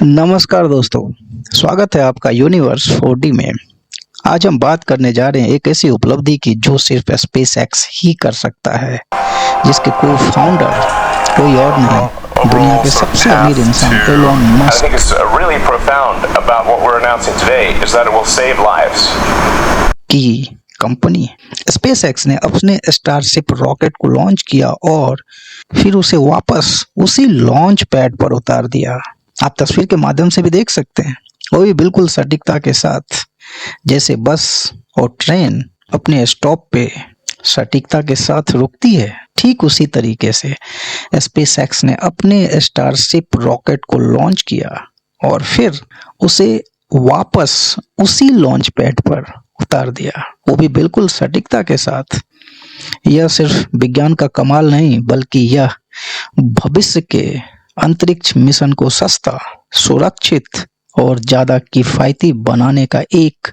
नमस्कार दोस्तों, स्वागत है आपका यूनिवर्स 4D में। आज हम बात करने जा रहे हैं एक ऐसी उपलब्धि की जो सिर्फ स्पेसएक्स ही कर सकता है, जिसके को फाउंडर कोई और नहीं, दुनिया के सबसे अमीर इंसान एलोन मस्क की कंपनी स्पेसएक्स ने अपने स्टारशिप रॉकेट को लॉन्च किया और फिर उसे वापस उसी लॉन्च पैड पर उतार दिया। आप तस्वीर के माध्यम से भी देख सकते हैं, वो भी बिल्कुल सटीकता के साथ, जैसे बस और ट्रेन अपने स्टॉप पे सटीकता के साथ रुकती है, ठीक उसी तरीके से स्पेसएक्स ने अपने स्टारशिप रॉकेट को लॉन्च किया और फिर उसे वापस उसी लॉन्च पैड पर उतार दिया, वो भी बिल्कुल सटीकता के साथ। यह सिर्फ विज्ञान का कमाल नहीं, बल्कि यह भविष्य के अंतरिक्ष मिशन को सस्ता, सुरक्षित और ज्यादा किफायती बनाने का एक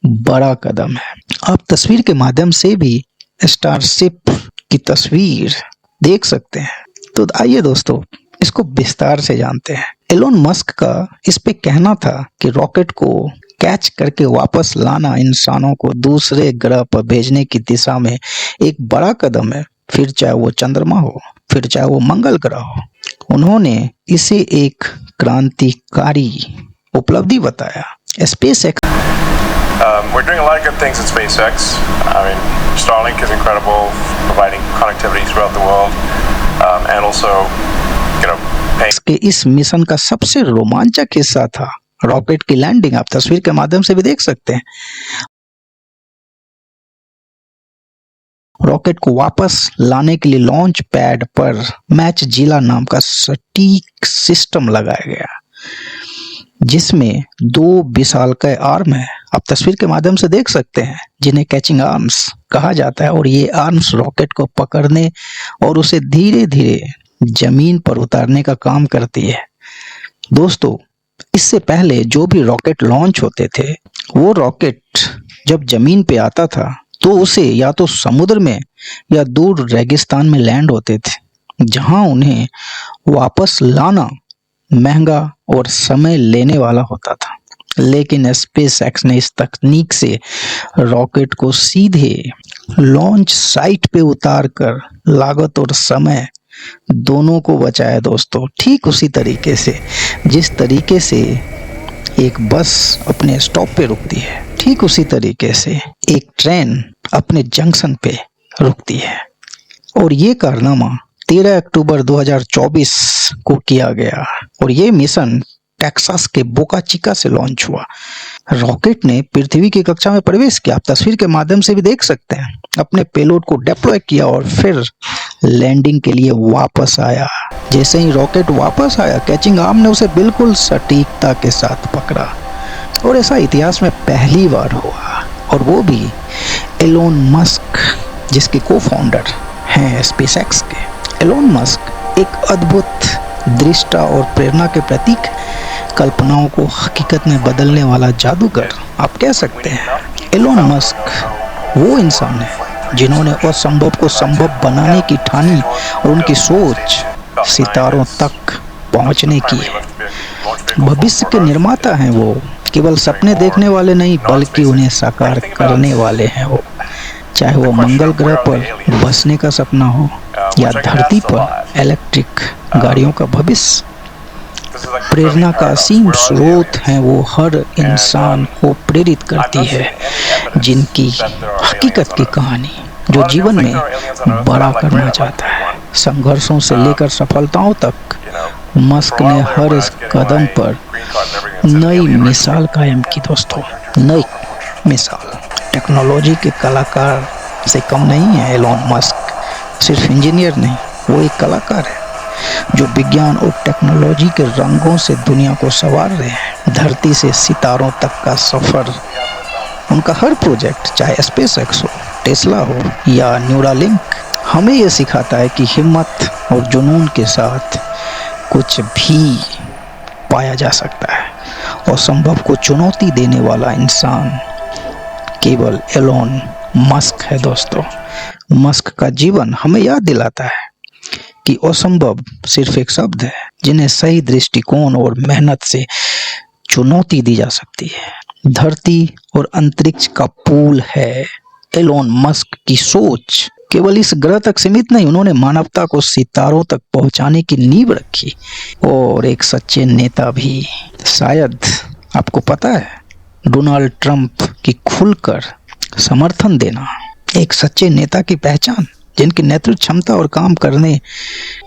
बड़ा कदम है। आप तस्वीर के माध्यम से भी स्टारशिप की तस्वीर देख सकते हैं। तो आइए दोस्तों, इसको विस्तार से जानते हैं। एलोन मस्क का इस पे कहना था कि रॉकेट को कैच करके वापस लाना इंसानों को दूसरे ग्रह पर भेजने की दिशा में एक बड़ा कदम है, फिर चाहे वो चंद्रमा हो, फिर चाहे वो मंगल ग्रह हो। उन्होंने इसे एक क्रांतिकारी उपलब्धि बताया। SpaceX We're doing a lot of good things at SpaceX. I mean, Starlink is incredible, providing connectivity throughout the world, and also, के इस मिशन का सबसे रोमांचक हिस्सा था रॉकेट की लैंडिंग। आप तस्वीर के माध्यम से भी देख सकते हैं। रॉकेट को वापस लाने के लिए लॉन्च पैड पर मैच जिला नाम का सटीक सिस्टम लगाया गया, जिसमें दो विशालकाय आर्म है। आप तस्वीर के माध्यम से देख सकते हैं, जिन्हें कैचिंग आर्म्स कहा जाता है, और ये आर्म्स रॉकेट को पकड़ने और उसे धीरे धीरे जमीन पर उतारने का काम करती है। दोस्तों, इससे पहले जो भी रॉकेट लॉन्च होते थे, वो रॉकेट जब जमीन पे आता था तो उसे या तो समुद्र में या दूर रेगिस्तान में लैंड होते थे, जहां उन्हें वापस लाना महंगा और समय लेने वाला होता था। लेकिन स्पेसएक्स ने इस तकनीक से रॉकेट को सीधे लॉन्च साइट पे उतारकर लागत और समय दोनों को बचाया दोस्तों। ठीक उसी तरीके से जिस तरीके से एक बस अपने स्टॉप पे रुकती है, ठीक उसी तरीके से एक ट्रेन अपने जंक्शन पे रुकती है। और ये कारनामा 13 अक्टूबर 2024 को किया गया और ये मिशन टेक्सास के बोका चिका से लॉन्च हुआ। रॉकेट ने पृथ्वी की कक्षा में प्रवेश किया, आप तस्वीर के माध्यम से भी देख सकते हैं, अपने पेलोड को डिप्लॉय किया और फिर लैंडिंग के लिए वापस आया। जैसे ही रॉकेट वापस आया, कैचिंग आर्म ने उसे बिल्कुल सटीकता के साथ पकड़ा, और ऐसा इतिहास में पहली बार हुआ, और वो भी एलोन मस्क, जिसके को फाउंडर हैं स्पेसएक्स के। एलोन मस्क एक अद्भुत दृष्टा और प्रेरणा के प्रतीक, कल्पनाओं को हकीकत में बदलने वाला जादूगर आप कह सकते हैं। एलोन मस्क वो इंसान है जिन्होंने असंभव को संभव बनाने की ठानी, और उनकी सोच सितारों तक पहुंचने की है। भविष्य के निर्माता हैं वो, केवल सपने देखने वाले नहीं, बल्कि उन्हें साकार करने वाले हैं वो। चाहे वो मंगल ग्रह पर बसने का सपना हो या धरती पर इलेक्ट्रिक गाड़ियों का भविष्य, प्रेरणा का असीम स्रोत है वो। हर इंसान को प्रेरित करती है, जिनकी हकीकत की कहानी, जो जीवन में बड़ा करना चाहता है। संघर्षों से लेकर सफलताओं तक मस्क ने हर इस कदम पर नई मिसाल कायम की दोस्तों, नई मिसाल। टेक्नोलॉजी के कलाकार से कम नहीं है एलोन मस्क। सिर्फ इंजीनियर नहीं, वो एक कलाकार है जो विज्ञान और टेक्नोलॉजी के रंगों से दुनिया को संवार रहे हैं। धरती से सितारों तक का सफर, उनका हर प्रोजेक्ट, चाहे स्पेसएक्स हो, टेस्ला हो या न्यूरालिंक, हमें यह सिखाता है कि हिम्मत और जुनून के साथ कुछ भी पाया जा सकता है। और असंभव को चुनौती देने वाला इंसान केवल एलोन मस्क है दोस्तों। मस्क का जीवन हमें याद दिलाता है कि असंभव सिर्फ एक शब्द है जिन्हें सही दृष्टिकोण और मेहनत से चुनौती दी जा सकती है। धरती और अंतरिक्ष का पूल है एलोन मस्क की सोच। केवल इस ग्रह तक सीमित नहीं, उन्होंने मानवता को सितारों तक पहुंचाने की नींव रखी। और एक सच्चे नेता भी। शायद आपको पता है, डोनाल्ड ट्रंप की खुलकर समर्थन देना एक सच्चे नेता की पहचान, जिनकी नेतृत्व क्षमता और काम करने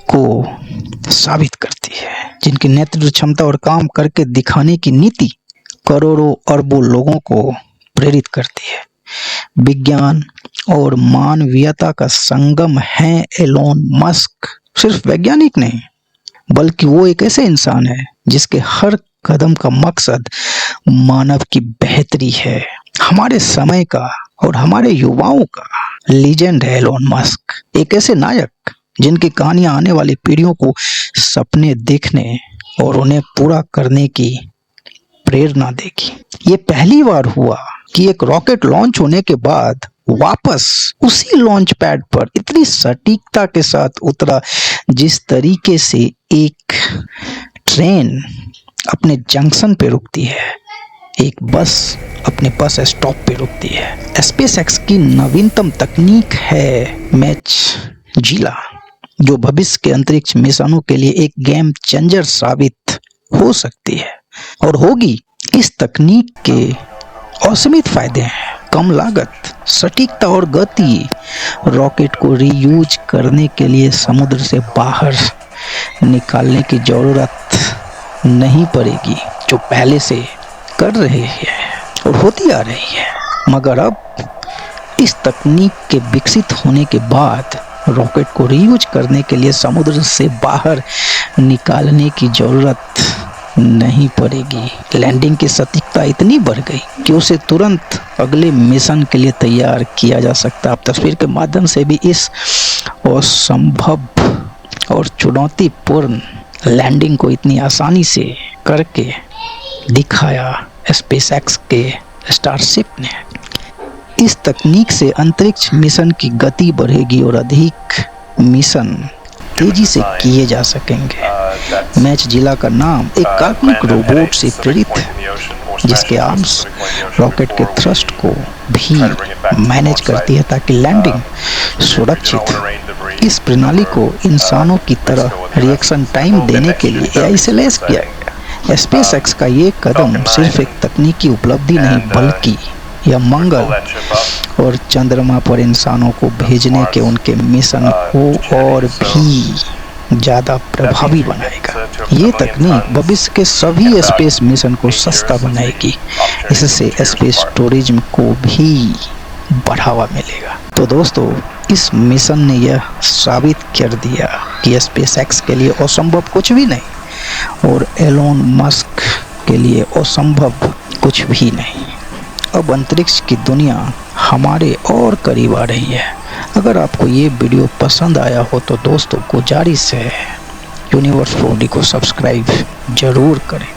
को साबित करती है, जिनकी नेतृत्व क्षमता और काम करके दिखाने की नीति करोड़ों अरबों लोगों को प्रेरित करती है। विज्ञान और मानवीयता का संगम है एलोन मस्क। सिर्फ वैज्ञानिक नहीं, बल्कि वो एक ऐसे इंसान है जिसके हर कदम का मकसद मानव की बेहतरी है। हमारे समय का और हमारे युवाओं का लीजेंड है एलोन मस्क। एक ऐसे नायक जिनकी कहानियां आने वाली पीढ़ियों को सपने देखने और उन्हें पूरा करने की प्रेरणा देगी। ये पहली बार हुआ कि एक रॉकेट लॉन्च होने के बाद वापस उसी लॉन्च पैड पर इतनी सटीकता के साथ उतरा, जिस तरीके से एक ट्रेन अपने जंक्शन पे रुकती है, एक बस अपने बस स्टॉप पे रुकती है। स्पेसएक्स की नवीनतम तकनीक है मैच जिला, जो भविष्य के अंतरिक्ष मिशनों के लिए एक गेम चेंजर साबित हो सकती है और होगी। इस तकनीक के असीमित फायदे हैं: कम लागत, सटीकता और गति। रॉकेट को रीयूज करने के लिए समुद्र से बाहर निकालने की जरूरत नहीं पड़ेगी, जो पहले से कर रहे हैं और होती आ रही है। मगर अब इस तकनीक के विकसित होने के बाद रॉकेट को रीयूज करने के लिए समुद्र से बाहर निकालने की जरूरत नहीं पड़ेगी। लैंडिंग की सटीकता इतनी बढ़ गई कि उसे तुरंत अगले मिशन के लिए तैयार किया जा सकता है। अब तस्वीर के माध्यम से भी इस असंभव और चुनौतीपूर्ण लैंडिंग को इतनी आसानी से करके दिखाया स्पेसएक्स के स्टारशिप ने। इस तकनीक से अंतरिक्ष मिशन की गति बढ़ेगी और अधिक मिशन तेजी से किए जा सकेंगे। मैच जिला का नाम एक काल्पनिक रोबोट से प्रेरित है, जिसके आर्म्स रॉकेट के थ्रस्ट को भी मैनेज करती है ताकि लैंडिंग सुरक्षित हो। इस प्रणाली को इंसानों की तरह रिएक्शन टाइम देने के लिए एआई से लैस किया गया। स्पेसएक्स का ये कदम सिर्फ एक तकनीकी उपलब्धि नहीं, बल्कि यह मंगल और चंद्रमा पर इंसानों को भेजने के उनके मिशन को और भी ज़्यादा प्रभावी बनाएगा। ये तकनीक भविष्य के सभी स्पेस मिशन को सस्ता बनाएगी। इससे स्पेस टूरिज्म को भी बढ़ावा मिलेगा। तो दोस्तों, इस मिशन ने यह साबित कर दिया कि स्पेसएक्स के लिए असंभव कुछ भी नहीं और एलोन मस्क के लिए असंभव कुछ भी नहीं। अब अंतरिक्ष की दुनिया हमारे और करीब आ रही है। अगर आपको ये वीडियो पसंद आया हो तो दोस्तों, गुजारिश है यूनिवर्स 4D को सब्सक्राइब जरूर करें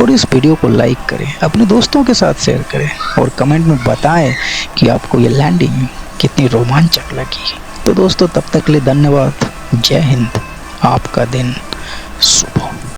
और इस वीडियो को लाइक करें, अपने दोस्तों के साथ शेयर करें और कमेंट में बताएं कि आपको ये लैंडिंग कितनी रोमांचक लगी। तो दोस्तों, तब तक के लिए धन्यवाद। जय हिंद। आपका दिन शुभ।